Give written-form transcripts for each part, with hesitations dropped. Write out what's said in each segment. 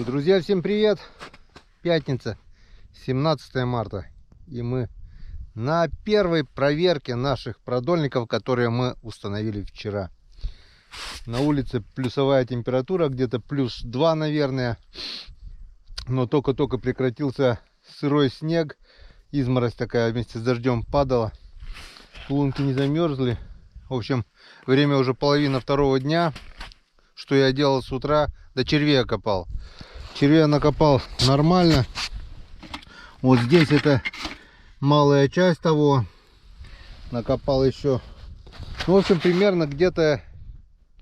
Друзья, всем привет! Пятница, 17 марта. И мы на первой проверке наших продольников, которые мы установили вчера. На улице плюсовая температура, где-то плюс 2, наверное. Но только-только прекратился сырой снег. Изморозь такая вместе с дождем падала. Лунки не замерзли. В общем, время уже половина второго дня. Что я делал с утра? До червя копал. Червя накопал нормально. Вот здесь это малая часть того. Накопал еще. Ну, в общем, примерно где-то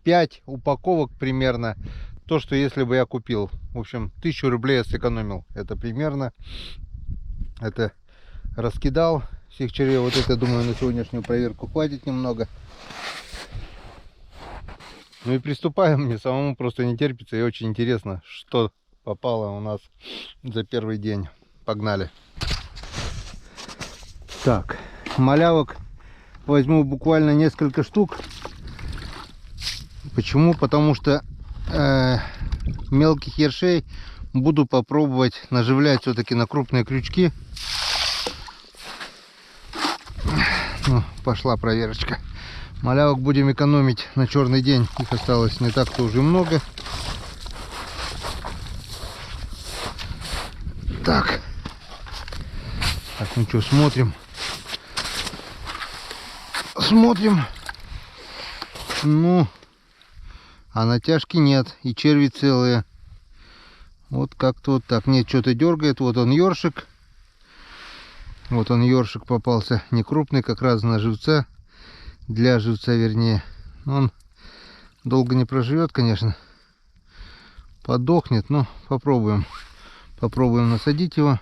5 упаковок примерно. То, что если бы я купил. В общем, 1000 рублей я сэкономил. Это примерно. Это раскидал всех червей. Вот это, думаю, на сегодняшнюю проверку хватит немного. Ну и приступаем. Мне самому просто не терпится. И очень интересно, что попало у нас за первый день. Погнали. Так, малявок возьму буквально несколько штук. Почему? Потому что мелких ершей буду попробовать наживлять все-таки на крупные крючки. Ну, пошла проверочка. Малявок будем экономить на черный день. Их осталось не так-то уже много. Так, ну что, смотрим. Ну, а натяжки нет. И черви целые. Вот как-то вот так. Нет, что-то дергает. Вот он ёршик. Вот он ёршик попался. Не крупный, как раз на живца. Для живца, вернее. Он долго не проживет, конечно. Подохнет, но попробуем. Попробуем насадить его.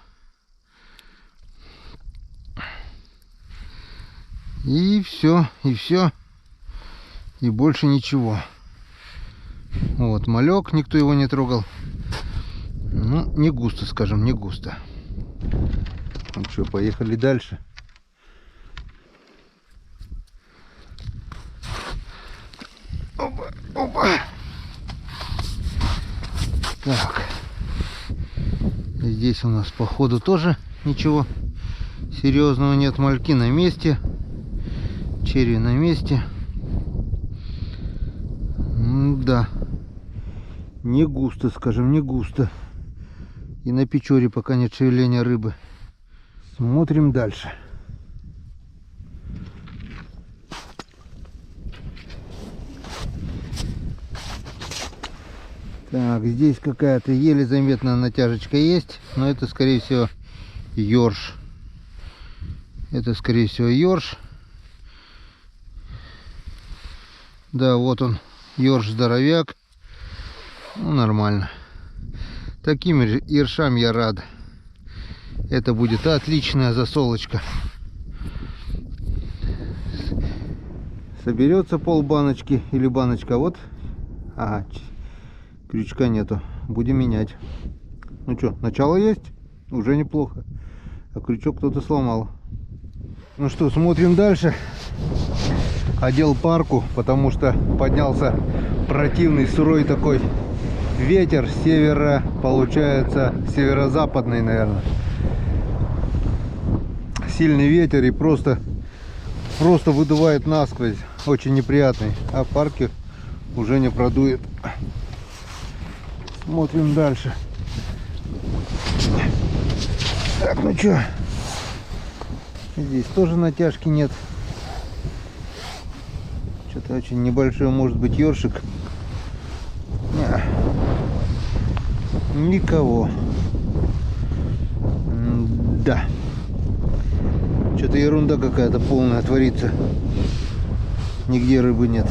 И все, и все. И больше ничего. Вот малек, никто его не трогал. Ну, не густо, скажем, не густо. Ну что, поехали дальше. Опа, опа. Так. Здесь у нас походу тоже ничего серьезного нет. Мальки на месте. Черви на месте. Да. Не густо, скажем, не густо. И на печоре пока нет шевеления рыбы. Смотрим дальше. Так, здесь какая-то еле заметная натяжечка есть, но это, скорее всего, ёрш. Это, скорее всего, ёрш. Да, вот он, ёрш-здоровяк. Ну, нормально. Таким ершам я рад. Это будет отличная засолочка. Соберется пол баночки или баночка. Вот. Ага. Крючка нету. Будем менять. Ну что, начало есть? Уже неплохо. А крючок кто-то сломал. Ну что, смотрим дальше. Одел парку, потому что поднялся противный сырой такой ветер с севера, получается северо-западный, наверное. Сильный ветер и просто выдувает насквозь. Очень неприятный. А парки уже не продует. Смотрим дальше. Так, ну что? Здесь тоже натяжки нет. Что-то очень небольшой, может быть, ёршик. Никого. Да. Что-то ерунда какая-то полная творится. Нигде рыбы нет.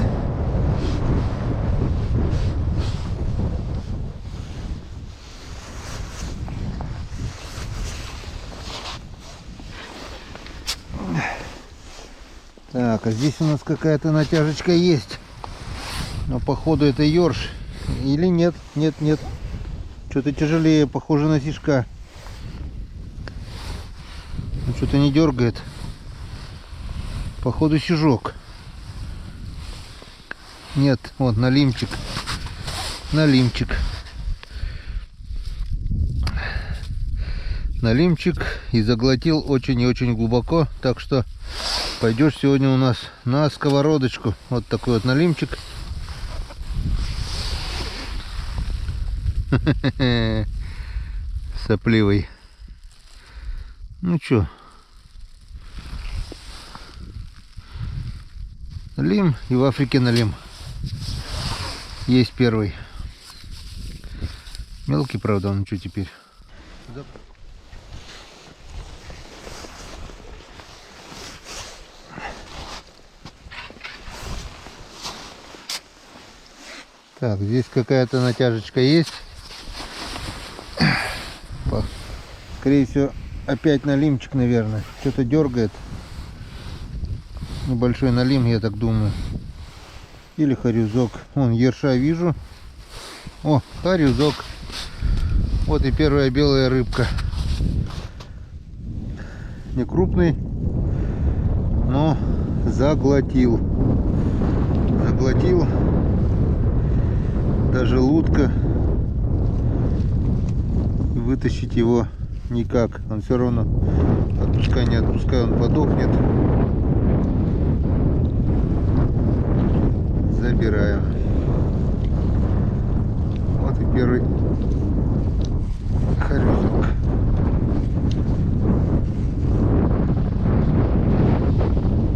Так, а здесь у нас какая-то натяжечка есть. Но походу это ёрш. Или нет? Нет, нет. Что-то тяжелее, похоже на сишка. Что-то не дергает. Походу сижок. Нет, вот налимчик. Налимчик. налимчик и заглотил очень и очень глубоко. Так что пойдешь сегодня у нас на сковородочку. Вот такой вот налимчик. Сопливый. Ну чё, налим и в Африке налим. Есть первый. Мелкий, правда, он что теперь? Так, здесь какая-то натяжечка есть. Скорее всего, опять налимчик, наверное. Что-то дергает. Небольшой налим, я так думаю. Или хорюзок. Вон, ерша вижу. О, хорюзок. Вот и первая белая рыбка. Не крупный, но заглотил. Заглотил. Даже лутка. Вытащить его никак. Он все равно, отпускай, не отпускай, он подохнет. Забираем. Вот и первый хорюзок.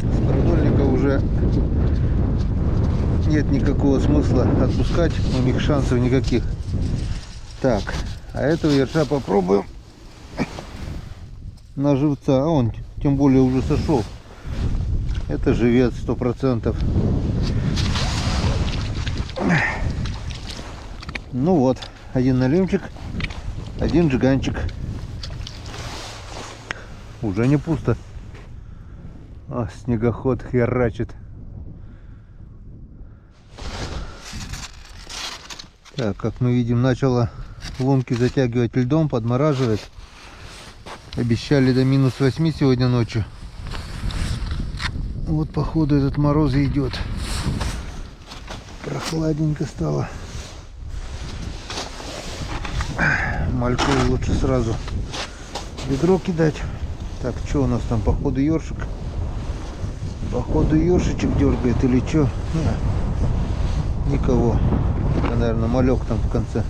С продольника уже нет никакого смысла отпускать, у них шансов никаких. Так, а этого ерша попробуем на живца. А он тем более уже сошел. Это живец 100%. Ну вот, один налимчик, один джиганчик. Уже не пусто. А, снегоход херачит. Так, как мы видим, начало лунки затягивать льдом, подмораживать. Обещали до -8 сегодня ночью. Вот походу этот мороз и идет. Прохладненько стало. Мальку лучше сразу в ведро кидать. Так, что у нас там? Походу ёршик. Походу ёршичек дергает или что? Никого. Это, наверное, малек там в конце.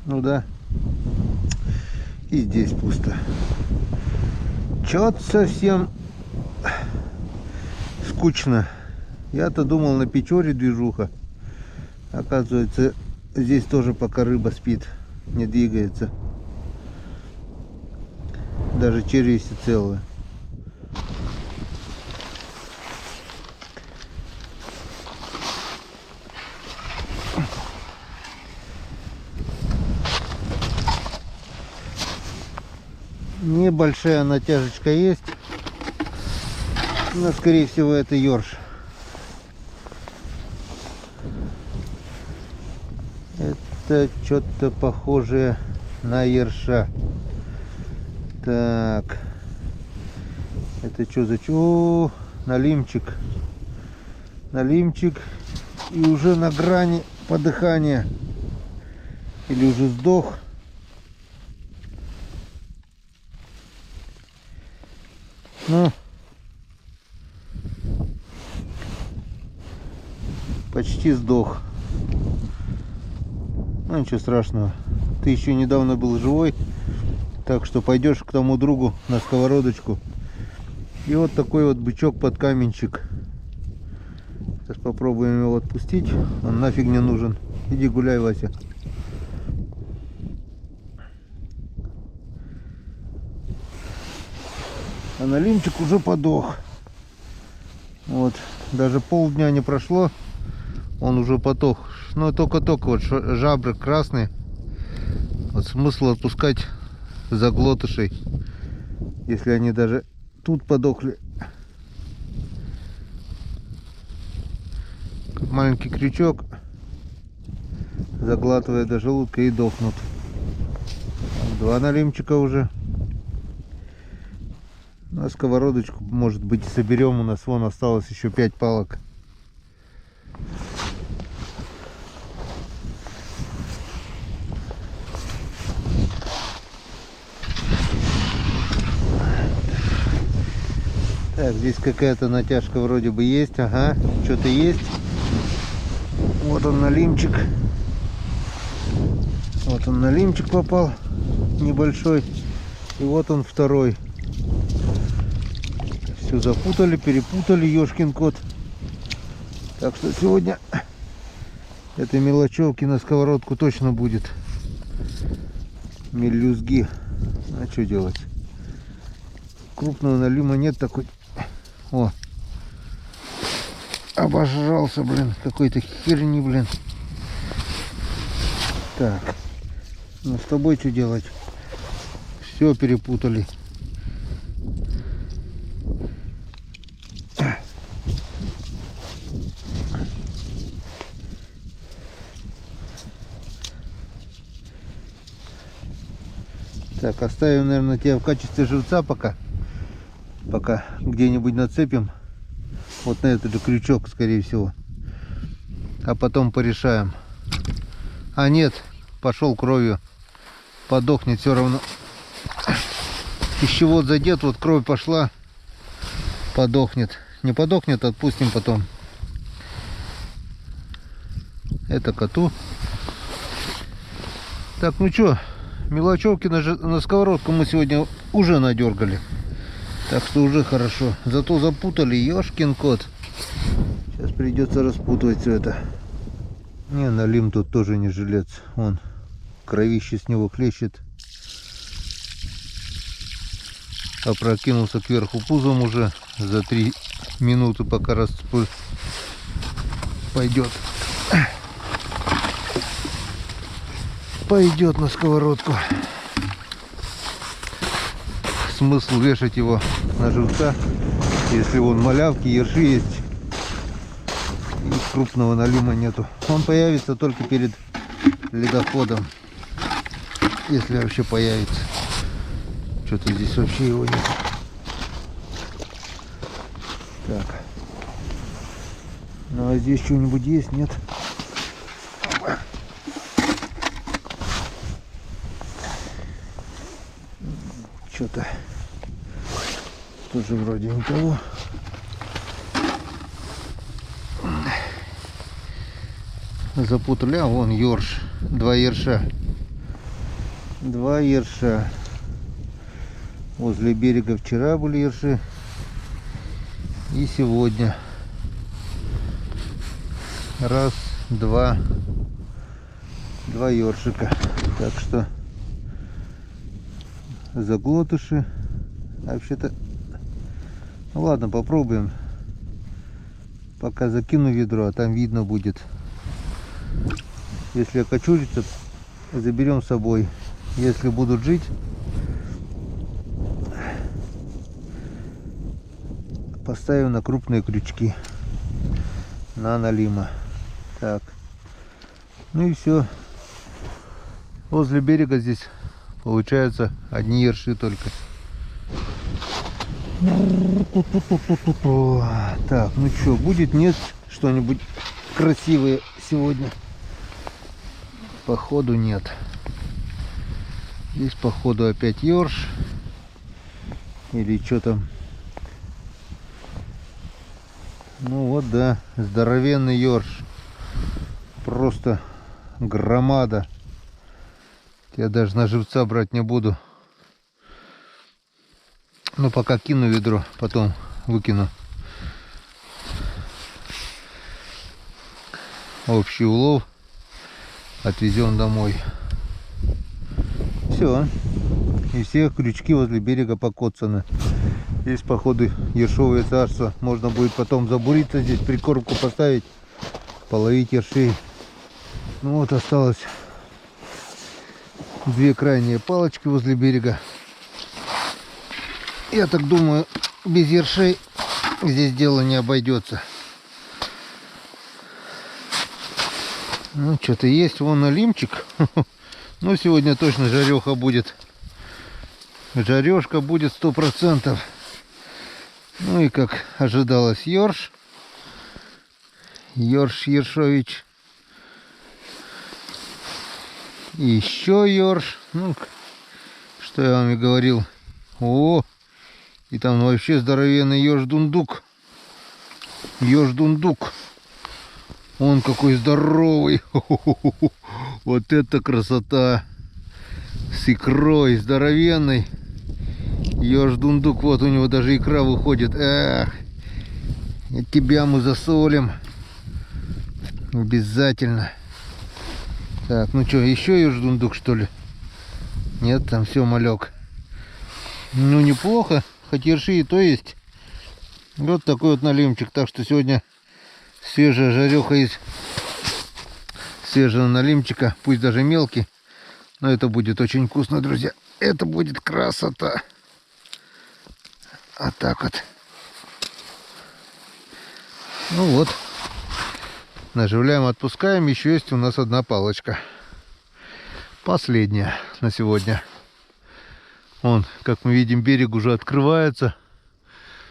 Ну да. И здесь пусто. Чё-то совсем скучно. Я-то думал, на Печоре движуха. Оказывается, здесь тоже пока рыба спит, не двигается. Даже череси целые. Небольшая натяжечка есть, но скорее всего это ёрш. Это что-то похожее на ерша. Так, это что за чё? Налимчик. Налимчик и уже на грани подыхания. Или уже сдох. Ну, почти сдох. Ну, ничего страшного. Ты еще недавно был живой. Так что пойдешь к тому другу на сковородочку. И вот такой вот бычок под каменчик. Сейчас попробуем его отпустить. Он нафиг не нужен. Иди гуляй, Вася. А налимчик уже подох. Вот. Даже полдня не прошло. Он уже потох. Но только-только вот жабры красные. Вот смысл отпускать заглотышей, если они даже тут подохли. Как маленький крючок. Заглатывает до желудка и дохнут. Два налимчика уже. На сковородочку, может быть, соберем. У нас вон осталось еще 5 палок. Так, здесь какая-то натяжка вроде бы есть. Ага, что-то есть. Вот он налимчик. Вот он налимчик попал. Небольшой. И вот он второй. Все запутали, перепутали, ёшкин кот. Так что сегодня этой мелочевки на сковородку точно будет. Мелюзги. А что делать? Крупного налима нет такой. О, обожрался, блин, какой-то херни, блин. Так, ну с тобой что делать? Все перепутали. Так, оставим, наверное, тебя в качестве живца пока где-нибудь нацепим вот на этот же крючок, скорее всего, а потом порешаем. А нет, пошел кровью, подохнет все равно. Пищевод задет, вот кровь пошла, подохнет. Не подохнет, отпустим потом. Это коту. Так, ну что, мелочевки на сковородку мы сегодня уже надергали. Так что уже хорошо. Зато запутали, ёшкин кот. Сейчас придется распутывать все это. Не, налим тут тоже не жилец. Он кровище с него хлещет. Опрокинулся кверху пузом уже за 3 минуты, пока пойдет. Пойдет на сковородку. Смысл вешать его на живца, если вон малявки, ерши есть и крупного налима нету. Он появится только перед ледоходом, если вообще появится. Что-то здесь вообще его нет. Так, ну а здесь что-нибудь есть? Нет? Что-то тоже вроде никого. Запутали, а вон ёрш. 2 ерша. 2 ерша. Возле берега вчера были ерши. И сегодня. Раз, два. 2 ёршика. Так что заглотыши. Вообще-то, ну ладно, попробуем. Пока закину ведро, а там видно будет. Если окочурится, заберем с собой. Если будут жить, поставим на крупные крючки, на налима. Так, ну и все. Возле берега здесь получается одни ерши только. Так, ну что, будет, нет что-нибудь красивое сегодня? Походу нет. Здесь походу опять ёрш. Или что там. Ну вот, да, здоровенный ёрш. Просто громада. Я даже на живца брать не буду. Ну, пока кину ведро, потом выкину. Общий улов отвезем домой. Все. И все крючки возле берега покоцаны. Здесь, походу, ершовое царство. Можно будет потом забуриться здесь, прикормку поставить, половить ершей. Ну вот, осталось 2 крайние палочки возле берега. Я так думаю, без ершей здесь дело не обойдется. Ну, что-то есть. Вон налимчик. Ну, сегодня точно жареха будет. Жарешка будет 100%. Ну и как ожидалось, ёрш. Ёрш Ершович. И еще ёрш. Ну, что я вам и говорил. О, И там вообще здоровенный еж-дундук. Еж-дундук. Он какой здоровый. Вот это красота. С икрой здоровенной. Еж-дундук. Вот у него даже икра выходит. Эх. Тебя мы засолим. Обязательно. Так, ну что, еще еж-дундук, что ли? Нет, там все, малек. Ну, неплохо. Хоть ерши и то есть. Вот такой вот налимчик. Так что сегодня свежая жареха из свежего налимчика. Пусть даже мелкий. Но это будет очень вкусно, друзья. Это будет красота. Вот так вот. Ну вот. Наживляем, отпускаем. Еще есть у нас одна палочка. Последняя на сегодня. Вон, как мы видим, берег уже открывается.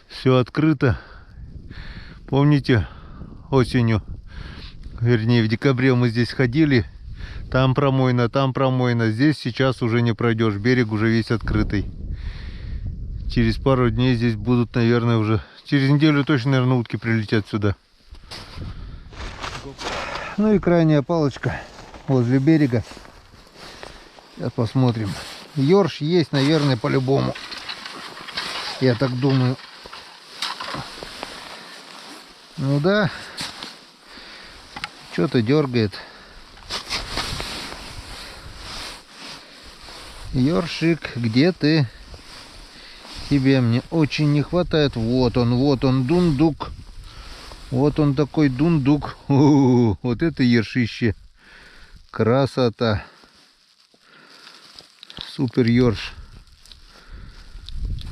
Все открыто. Помните, осенью, вернее в декабре мы здесь ходили. Там промойно, там промойно. Здесь сейчас уже не пройдешь. Берег уже весь открытый. Через пару дней здесь будут, наверное, уже... Через неделю точно, наверное, утки прилетят сюда. Ну и крайняя палочка возле берега. Сейчас посмотрим. Ёрш есть, наверное, по-любому. Я так думаю. Ну да. Что-то дергает. Ёршик, где ты? Тебе мне очень не хватает. Вот он, дундук. Вот он такой дундук. Вот это ершище. Красота. Супер ерш.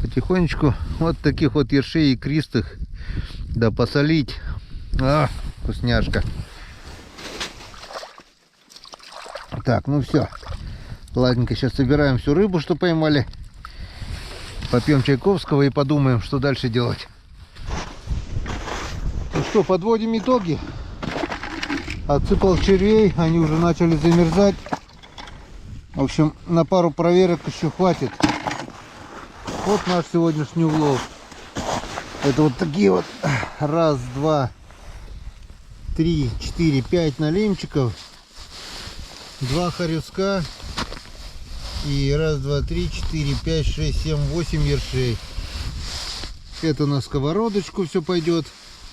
Потихонечку вот таких вот ершей икристых. Да посолить. А, вкусняшка. Так, ну все. Ладненько, сейчас собираем всю рыбу, что поймали. Попьем чайковского и подумаем, что дальше делать. Ну что, подводим итоги. Отсыпал червей, они уже начали замерзать. В общем, на пару проверок еще хватит. Вот наш сегодняшний улов. Это вот такие вот. Раз, два, три, четыре, пять налимчиков. Два хорюска. И раз, два, три, четыре, пять, шесть, семь, восемь ершей. Это на сковородочку все пойдет.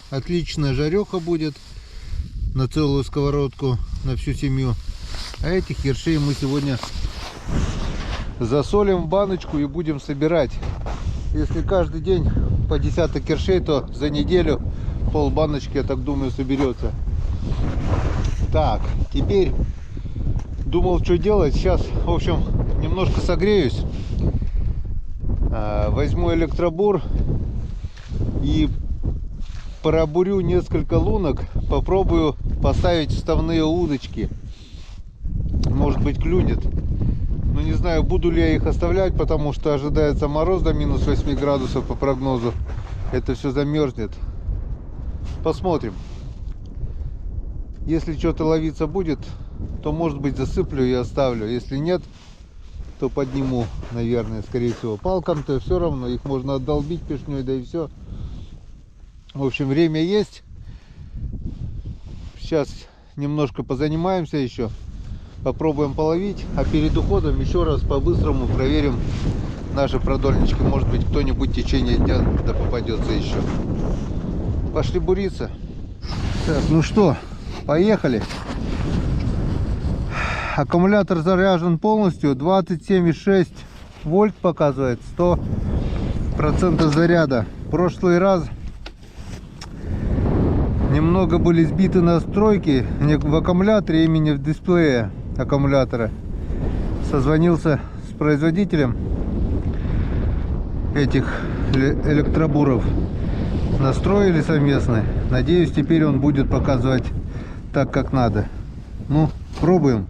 Отличная жареха будет. На целую сковородку, на всю семью. А этих ершей мы сегодня засолим в баночку и будем собирать. Если каждый день по десяток ершей, то за неделю пол баночки, я так думаю, соберется. Так, теперь думал, что делать. Сейчас, в общем, немножко согреюсь. Возьму электробур и пробурю несколько лунок. Попробую поставить вставные удочки. Может быть, клюнет. Но не знаю, буду ли я их оставлять, потому что ожидается мороз до минус 8 градусов по прогнозу. Это все замерзнет. Посмотрим. Если что-то ловиться будет, то, может быть, засыплю и оставлю. Если нет, то подниму, наверное, скорее всего. Палкам-то все равно, их можно отдолбить пешней, да и все. В общем, время есть. Сейчас немножко позанимаемся еще. Попробуем половить. А перед уходом еще раз по-быстрому проверим наши продольнички. Может быть, кто-нибудь в течение дня да попадется еще. Пошли буриться. Так, ну что, поехали. Аккумулятор заряжен полностью. 27,6 вольт показывает. 100% заряда. В прошлый раз немного были сбиты настройки не в аккумуляторе, именно в дисплее аккумулятора. Созвонился с производителем этих электробуров. Настроили совместно. Надеюсь, теперь он будет показывать так, как надо. Ну, пробуем.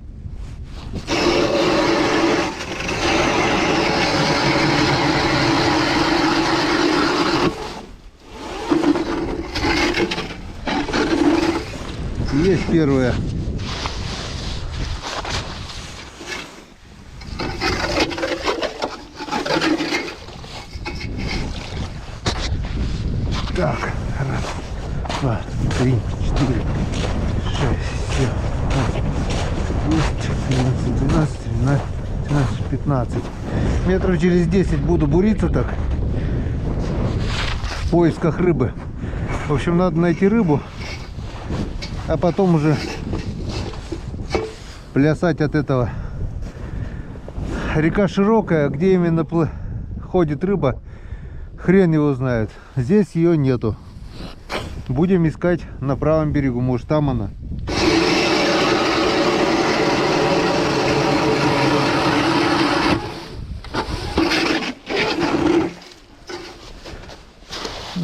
Есть первая. Так, раз, два, три, 4, 6, 7, 10, 11, 12, 13, 14, 15. Метров через 10 буду буриться так в поисках рыбы. В общем, надо найти рыбу, а потом уже плясать от этого. Река широкая, где именно ходит рыба, хрен его знает. Здесь ее нету. Будем искать на правом берегу, может там она.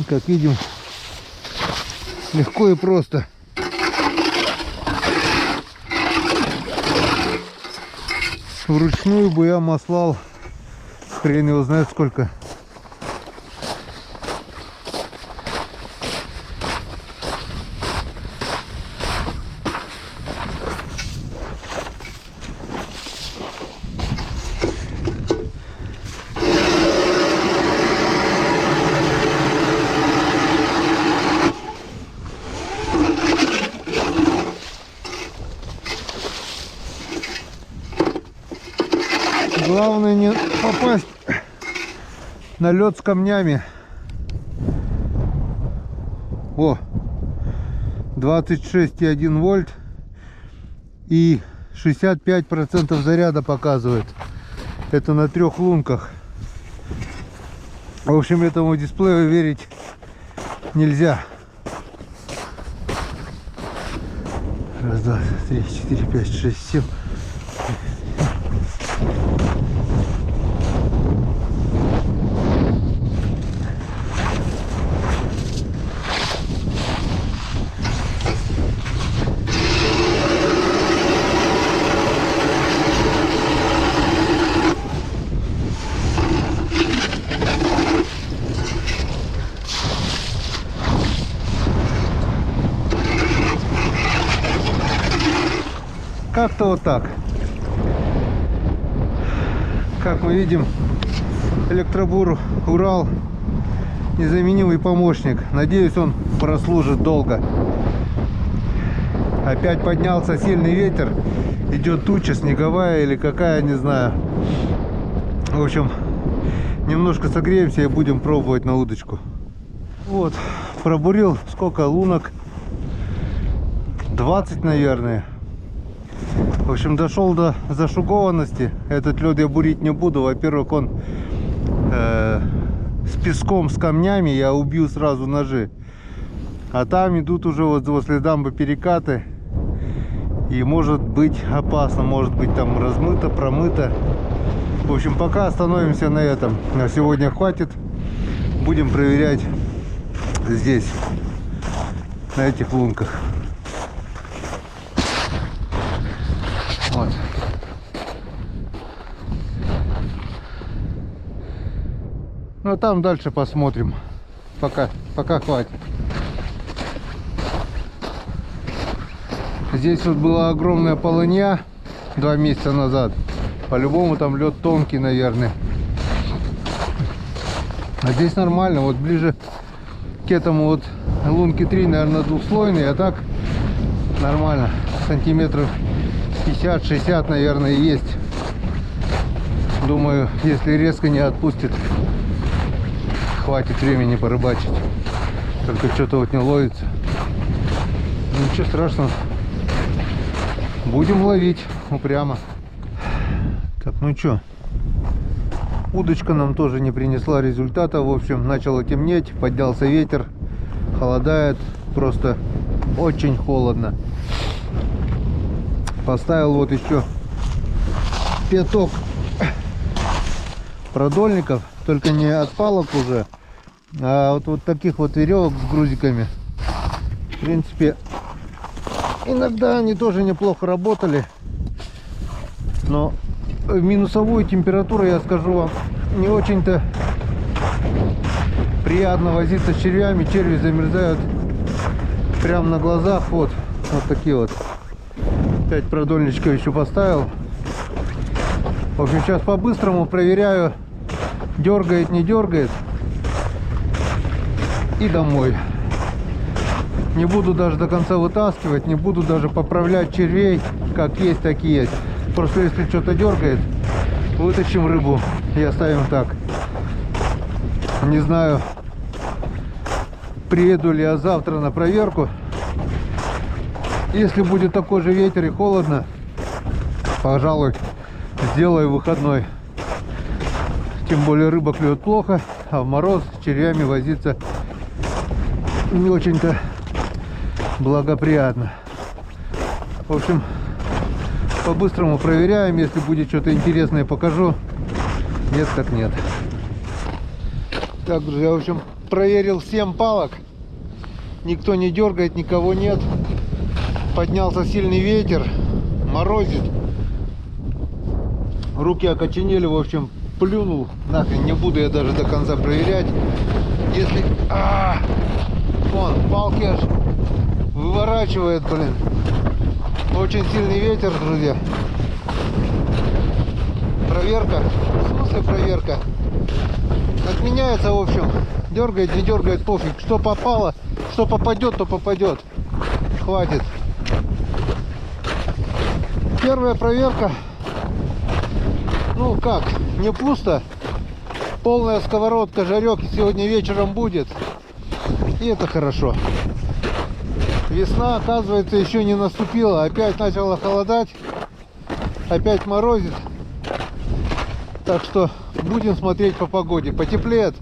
Как видим, легко и просто. Вручную бы я маслал, хрен его знает сколько. Главное не попасть на лед с камнями. О, 26,1 вольт и 65% заряда показывает. Это на 3 лунках. В общем, этому дисплею верить нельзя. Раз, два, три, 4, 5, 6, 7. Как-то вот так. Как мы видим, электробур Урал незаменимый помощник. Надеюсь, он прослужит долго. Опять поднялся сильный ветер. Идет туча снеговая или какая, не знаю. В общем, немножко согреемся и будем пробовать на удочку. Вот, пробурил сколько лунок? 20, наверное. В общем, дошел до зашугованности. Этот лед я бурить не буду. Во-первых, он с песком, с камнями, я убью сразу ножи. А там идут уже вот возле дамбы перекаты. И может быть опасно, может быть там размыто, промыто. В общем, пока остановимся на этом. На сегодня хватит. Будем проверять здесь, на этих лунках. Вот. Ну, там дальше посмотрим. Пока хватит. Здесь вот была огромная полынья 2 месяца назад. По-любому там лед тонкий, наверное. А здесь нормально. Вот ближе к этому вот лунки 3, наверное, двухслойный. А так нормально. Сантиметров 50-60, наверное, есть. Думаю, если резко не отпустит, хватит времени порыбачить. Только что-то вот не ловится. Ничего страшного. Будем ловить упрямо. Так, ну что, удочка нам тоже не принесла результата. В общем, начало темнеть, поднялся ветер, холодает, просто очень холодно. Поставил вот еще пяток продольников, только не от палок уже, а вот таких вот веревок с грузиками. В принципе, иногда они тоже неплохо работали, но в минусовую температуру, я скажу вам, не очень-то приятно возиться с червями. Черви замерзают прямо на глазах. Вот такие вот. 5 продольничков еще поставил. В общем, сейчас по-быстрому проверяю, дергает, не дергает. и домой. Не буду даже до конца вытаскивать, не буду даже поправлять червей, как есть, так и есть. Просто если что-то дергает, вытащим рыбу и оставим так. Не знаю, приеду ли я завтра на проверку. Если будет такой же ветер и холодно, пожалуй, сделаю выходной. Тем более рыба клюет плохо, а в мороз с червями возиться не очень-то благоприятно. В общем, по-быстрому проверяем. Если будет что-то интересное, покажу. Нет, так нет. Так, друзья, в общем, проверил 7 палок. Никто не дергает, никого нет. Поднялся сильный ветер, морозит. Руки окоченели, в общем, плюнул. Нахрен, не буду я даже до конца проверять. Если... Вон, палки аж выворачивает, блин. Очень сильный ветер, друзья. Проверка. В смысле проверка? Отменяется, в общем. Дергает, не дергает, пофиг. Что попало, что попадет, то попадет. Хватит. Первая проверка. Ну как, не пусто. Полная сковородка, жарек сегодня вечером будет. И это хорошо. Весна, оказывается, еще не наступила. Опять начало холодать. Опять морозит. Так что будем смотреть по погоде. Потеплеет,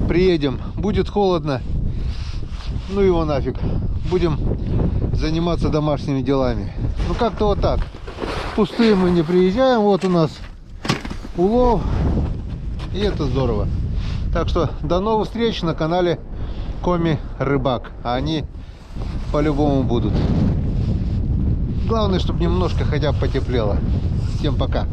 приедем. Будет холодно. Ну его нафиг. Будем заниматься домашними делами. Ну как-то вот так. Пустые мы не приезжаем. Вот у нас улов. И это здорово. Так что до новых встреч на канале Коми Рыбак. А они по-любому будут. Главное, чтобы немножко хотя бы потеплело. Всем пока.